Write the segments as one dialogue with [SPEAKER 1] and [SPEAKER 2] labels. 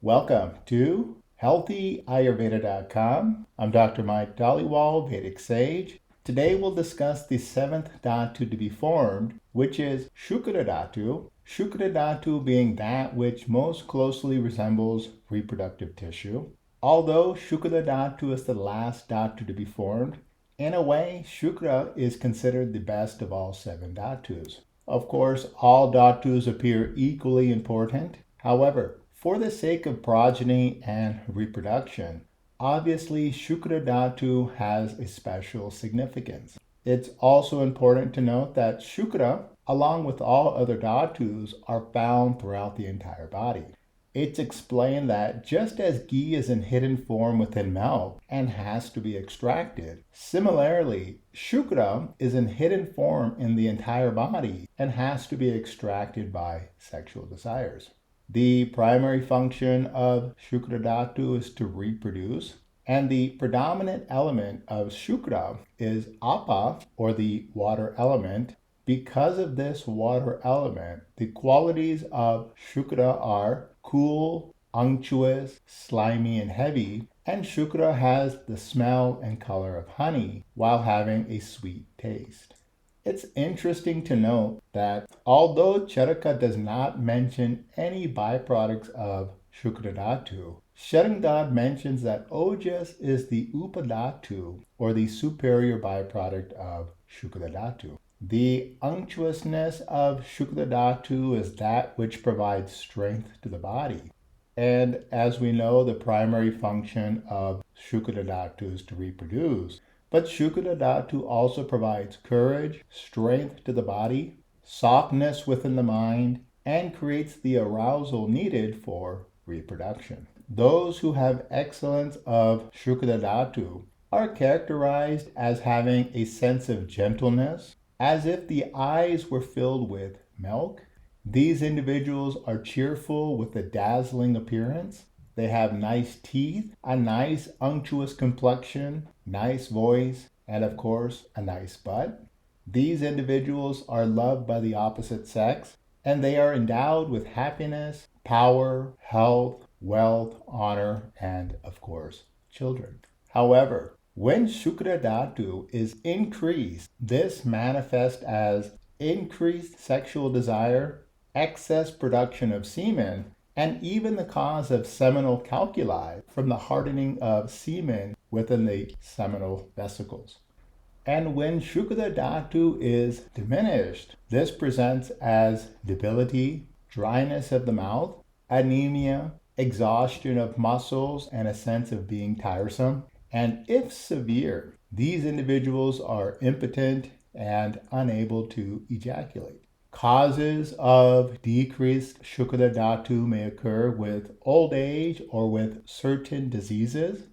[SPEAKER 1] Welcome to HealthyAyurveda.com. I'm Dr. Mike Dhaliwal, Vedic Sage. Today we'll discuss the seventh Dhatu to be formed, which is Shukra Dhatu. Shukra Dhatu being that which most closely resembles reproductive tissue. Although Shukra Dhatu is the last Dhatu to be formed, in a way, Shukra is considered the best of all seven Dhatus. Of course, all Dhatus appear equally important. However, for the sake of progeny and reproduction, obviously Shukra Dhatu has a special significance. It's also important to note that Shukra, along with all other Dhatus, are found throughout the entire body. It's explained that just as ghee is in hidden form within milk and has to be extracted, similarly, Shukra is in hidden form in the entire body and has to be extracted by sexual desires. The primary function of Shukra Dhatu is to reproduce, and the predominant element of Shukra is Apa, or the water element. Because of this water element, the qualities of Shukra are cool, unctuous, slimy, and heavy, and Shukra has the smell and color of honey while having a sweet taste. It's interesting to note that although Charaka does not mention any byproducts of Shukra Dhatu, Sharingdad mentions that Ojas is the Upadhatu, or the superior byproduct of Shukra Dhatu. The unctuousness of Shukra Dhatu is that which provides strength to the body. And as we know, the primary function of Shukra Dhatu is to reproduce. But Shukra Dhatu also provides courage, strength to the body, softness within the mind, and creates the arousal needed for reproduction. Those who have excellence of Shukra Dhatu are characterized as having a sense of gentleness, as if the eyes were filled with milk. These individuals are cheerful with a dazzling appearance. They have nice teeth, a nice unctuous complexion, nice voice, and of course, a nice butt. These individuals are loved by the opposite sex, and they are endowed with happiness, power, health, wealth, honor, and of course, children. However, when Shukra Dhatu is increased, this manifests as increased sexual desire, excess production of semen, and even the cause of seminal calculi from the hardening of semen within the seminal vesicles. And when Shukra Dhatu is diminished, this presents as debility, dryness of the mouth, anemia, exhaustion of muscles, and a sense of being tiresome. And if severe, these individuals are impotent and unable to ejaculate. Causes of decreased Shukra Dhatu may occur with old age or with certain diseases,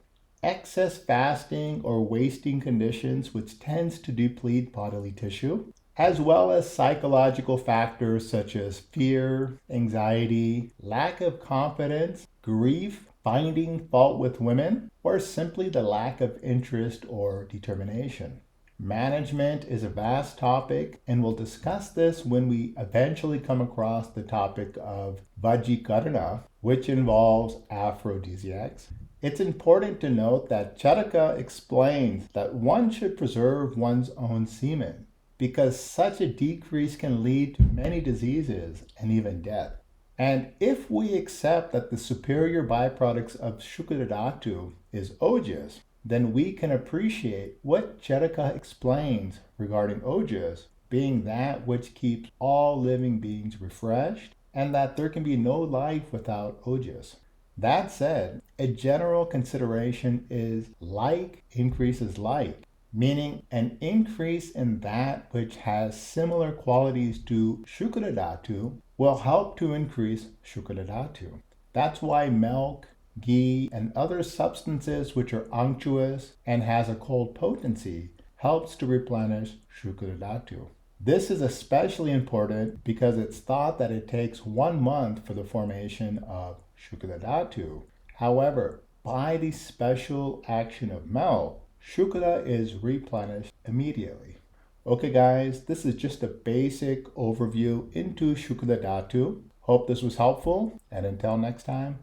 [SPEAKER 1] excess fasting or wasting conditions which tends to deplete bodily tissue, as well as psychological factors such as fear, anxiety, lack of confidence, grief, finding fault with women, or simply the lack of interest or determination. Management is a vast topic, and we'll discuss this when we eventually come across the topic of Vajikarana, which involves aphrodisiacs. It's important to note that Charaka explains that one should preserve one's own semen, because such a decrease can lead to many diseases and even death. And if we accept that the superior byproducts of Shukra Dhatu is Ojas, then we can appreciate what Charaka explains regarding Ojas being that which keeps all living beings refreshed, and that there can be no life without Ojas. That said, a general consideration is like increases like, meaning an increase in that which has similar qualities to Shukra Dhatu will help to increase Shukra Dhatu. That's why milk, ghee, and other substances which are unctuous and has a cold potency helps to replenish Shukra Dhatu. This is especially important because it's thought that it takes 1 month for the formation of Shukra Dhatu. However, by the special action of milk, Shukra is replenished immediately. Okay guys, this is just a basic overview into Shukra Dhatu. Hope this was helpful, and until next time,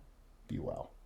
[SPEAKER 1] Be well.